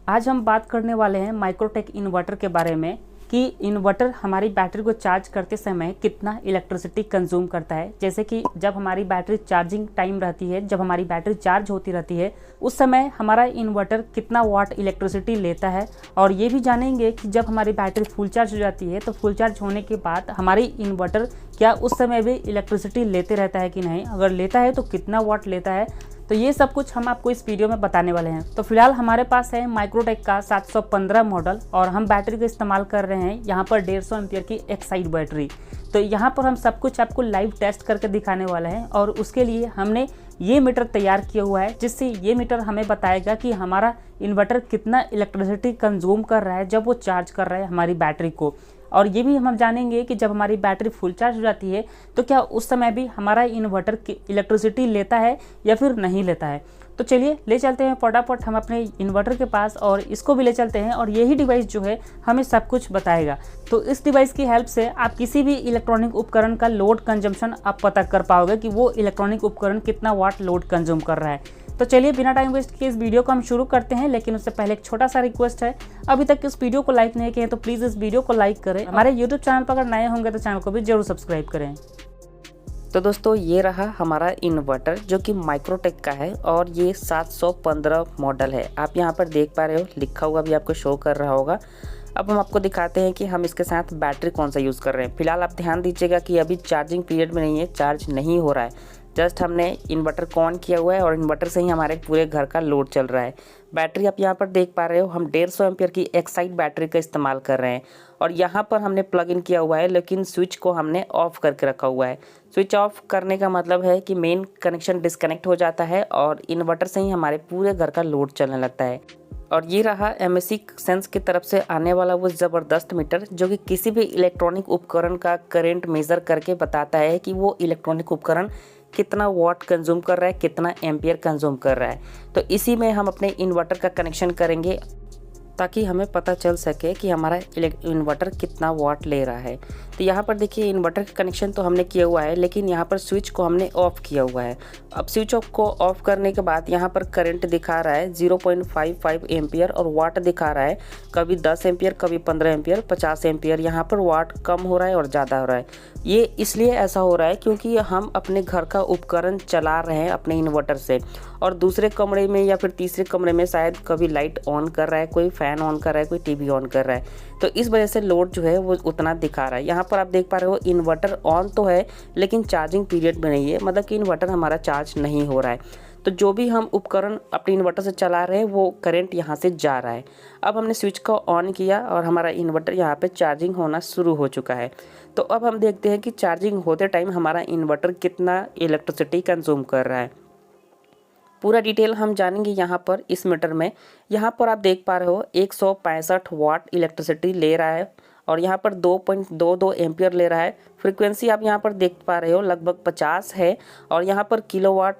आज हम बात करने वाले हैं माइक्रोटेक इन्वर्टर के बारे में कि इन्वर्टर हमारी बैटरी को चार्ज करते समय कितना इलेक्ट्रिसिटी कंज्यूम करता है। जैसे कि जब हमारी बैटरी चार्जिंग टाइम रहती है, जब हमारी बैटरी चार्ज होती रहती है, उस समय हमारा इन्वर्टर कितना वाट इलेक्ट्रिसिटी लेता है। और ये भी जानेंगे कि जब हमारी बैटरी फुल चार्ज हो जाती है तो फुल चार्ज होने के बाद हमारी इन्वर्टर क्या उस समय भी इलेक्ट्रिसिटी लेते रहता है कि नहीं, अगर लेता है तो कितना वाट लेता है। तो ये सब कुछ हम आपको इस वीडियो में बताने वाले हैं। तो फिलहाल हमारे पास है माइक्रोटेक का 715 मॉडल और हम बैटरी का इस्तेमाल कर रहे हैं यहाँ पर 150 एम्पियर की एक्साइड बैटरी। तो यहाँ पर हम सब कुछ आपको लाइव टेस्ट करके दिखाने वाले हैं और उसके लिए हमने ये मीटर तैयार किया हुआ है, जिससे ये मीटर हमें बताएगा कि हमारा इन्वर्टर कितना इलेक्ट्रिसिटी कंज्यूम कर रहा है जब वो चार्ज कर रहा है हमारी बैटरी को। और ये भी हम जानेंगे कि जब हमारी बैटरी फुल चार्ज हो जाती है तो क्या उस समय भी हमारा इन्वर्टर इलेक्ट्रिसिटी लेता है या फिर नहीं लेता है। तो चलिए ले चलते हैं फटाफट हम अपने इन्वर्टर के पास और इसको भी ले चलते हैं और यही डिवाइस जो है हमें सब कुछ बताएगा। तो इस डिवाइस की हेल्प से आप किसी भी इलेक्ट्रॉनिक उपकरण का लोड कंजम्पशन आप पता कर पाओगे कि वो इलेक्ट्रॉनिक उपकरण कितना वाट लोड कंज्यूम कर रहा है। तो चलिए बिना टाइम वेस्ट किए इस वीडियो को हम शुरू करते हैं, लेकिन उससे पहले एक छोटा सा रिक्वेस्ट है, अभी तक इस वीडियो को लाइक नहीं किए हैं तो प्लीज़ इस वीडियो को लाइक करें। हमारे यूट्यूब चैनल पर अगर नए होंगे तो चैनल को भी जरूर सब्सक्राइब करें। तो दोस्तों ये रहा हमारा इन्वर्टर जो कि माइक्रोटेक का है और ये 715 मॉडल है। आप यहाँ पर देख पा रहे हो, लिखा हुआ भी आपको शो कर रहा होगा। अब हम आपको दिखाते हैं कि हम इसके साथ बैटरी कौन सा यूज़ कर रहे हैं। फिलहाल आप ध्यान दीजिएगा कि अभी चार्जिंग पीरियड में नहीं है, चार्ज नहीं हो रहा है। जस्ट हमने इन्वर्टर को ऑन किया हुआ है और इन्वर्टर से ही हमारे पूरे घर का लोड चल रहा है। बैटरी आप यहाँ पर देख पा रहे हो, हम 150 एम्पियर की एक्साइड बैटरी का इस्तेमाल कर रहे हैं और यहाँ पर हमने प्लग इन किया हुआ है, लेकिन स्विच को हमने ऑफ करके रखा हुआ है। स्विच ऑफ करने का मतलब है कि मेन कनेक्शन डिस्कनेक्ट हो जाता है और इन्वर्टर से ही हमारे पूरे घर का लोड चलने लगता है। और ये रहा MSC सेंस की तरफ से आने वाला वो ज़बरदस्त मीटर जो कि किसी भी इलेक्ट्रॉनिक उपकरण का करंट मेज़र करके बताता है कि वो इलेक्ट्रॉनिक उपकरण कितना वाट कंज्यूम कर रहा है, कितना एम्पियर कंज्यूम कर रहा है। तो इसी में हम अपने इन्वर्टर का कनेक्शन करेंगे ताकि हमें पता चल सके कि हमारा इन्वर्टर कितना वाट ले रहा है। तो यहाँ पर देखिए इन्वर्टर का कनेक्शन तो हमने किया हुआ है, लेकिन यहाँ पर स्विच को हमने ऑफ़ किया हुआ है। अब स्विच ऑफ को ऑफ़ करने के बाद यहाँ पर करंट दिखा रहा है 0.55 एम्पियर और वाट दिखा रहा है कभी 10 एम्पियर, कभी 15 एम्पियर, 50 एम्पियर। यहाँ पर वाट कम हो रहा है और ज़्यादा हो रहा है। ये इसलिए ऐसा हो रहा है क्योंकि हम अपने घर का उपकरण चला रहे हैं अपने इन्वर्टर से और दूसरे कमरे में या फिर तीसरे कमरे में शायद कभी लाइट ऑन कर रहा है, कोई फैन ऑन कर रहा है, कोई टीवी ऑन कर रहा है। तो इस वजह से लोड जो है वो उतना दिखा रहा है। यहाँ पर आप देख पा रहे हो इन्वर्टर ऑन तो है लेकिन चार्जिंग पीरियड में नहीं है, मतलब कि इन्वर्टर हमारा चार्ज नहीं हो रहा है। तो जो भी हम उपकरण अपने इन्वर्टर से चला रहे हैं वो करंट यहाँ से जा रहा है। अब हमने स्विच को ऑन किया और हमारा इन्वर्टर यहाँ पे चार्जिंग होना शुरू हो चुका है। तो अब हम देखते हैं कि चार्जिंग होते टाइम हमारा इन्वर्टर कितना इलेक्ट्रिसिटी कंज्यूम कर रहा है। पूरा डिटेल हम जानेंगे यहाँ पर इस मीटर में। यहाँ पर आप देख पा रहे हो 165 वाट इलेक्ट्रिसिटी ले रहा है और यहाँ पर 2.22 एम्पियर ले रहा है। फ्रीक्वेंसी आप यहाँ पर देख पा रहे हो लगभग 50 है और यहाँ पर किलोवाट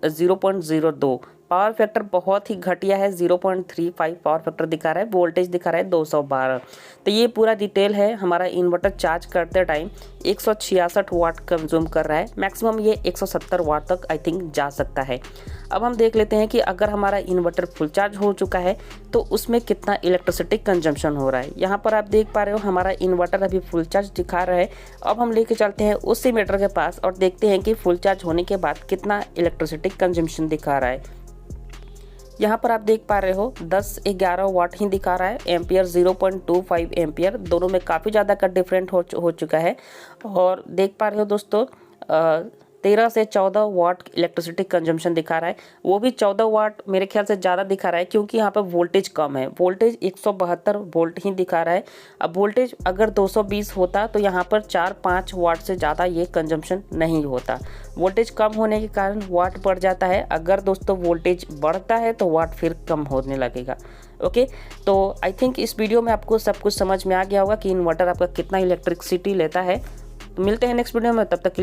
0.02। पावर फैक्टर बहुत ही घटिया है, 0.35 पावर फैक्टर दिखा रहा है। वोल्टेज दिखा रहा है 212। तो ये पूरा डिटेल है। हमारा इन्वर्टर चार्ज करते टाइम 166 वाट कंज्यूम कर रहा है। मैक्सिमम ये 170 वाट तक आई थिंक जा सकता है। अब हम देख लेते हैं कि अगर हमारा इन्वर्टर फुल चार्ज हो चुका है तो उसमें कितना इलेक्ट्रिसिटी कंजम्पशन हो रहा है। यहाँ पर आप देख पा रहे हो हमारा इन्वर्टर अभी फुल चार्ज दिखा रहा है। अब हम लेके चलते हैं उसी मीटर के पास और देखते हैं कि फुल चार्ज होने के बाद कितना इलेक्ट्रिसिटी कंजम्पशन दिखा रहा है। यहाँ पर आप देख पा रहे हो 10-11 वाट ही दिखा रहा है। एम्पियर 0.25 एम्पियर, दोनों में काफ़ी ज़्यादा का डिफरेंट हो चुका है। और देख पा रहे हो दोस्तों 13 से 14 वाट इलेक्ट्रिसिटी कंजम्पशन दिखा रहा है। वो भी 14 वाट मेरे ख्याल से ज़्यादा दिखा रहा है क्योंकि यहाँ पर वोल्टेज कम है। वोल्टेज 172 वोल्ट ही दिखा रहा है। अब वोल्टेज अगर 220 होता तो यहाँ पर 4-5 वाट से ज़्यादा ये कंजम्पशन नहीं होता। वोल्टेज कम होने के कारण वाट बढ़ जाता है। अगर दोस्तों वोल्टेज बढ़ता है तो वाट फिर कम होने लगेगा। ओके, तो आई थिंक इस वीडियो में आपको सब कुछ समझ में आ गया होगा कि इन्वर्टर आपका कितना इलेक्ट्रिसिटी लेता है। तो मिलते हैं नेक्स्ट वीडियो में, तब तक के लिए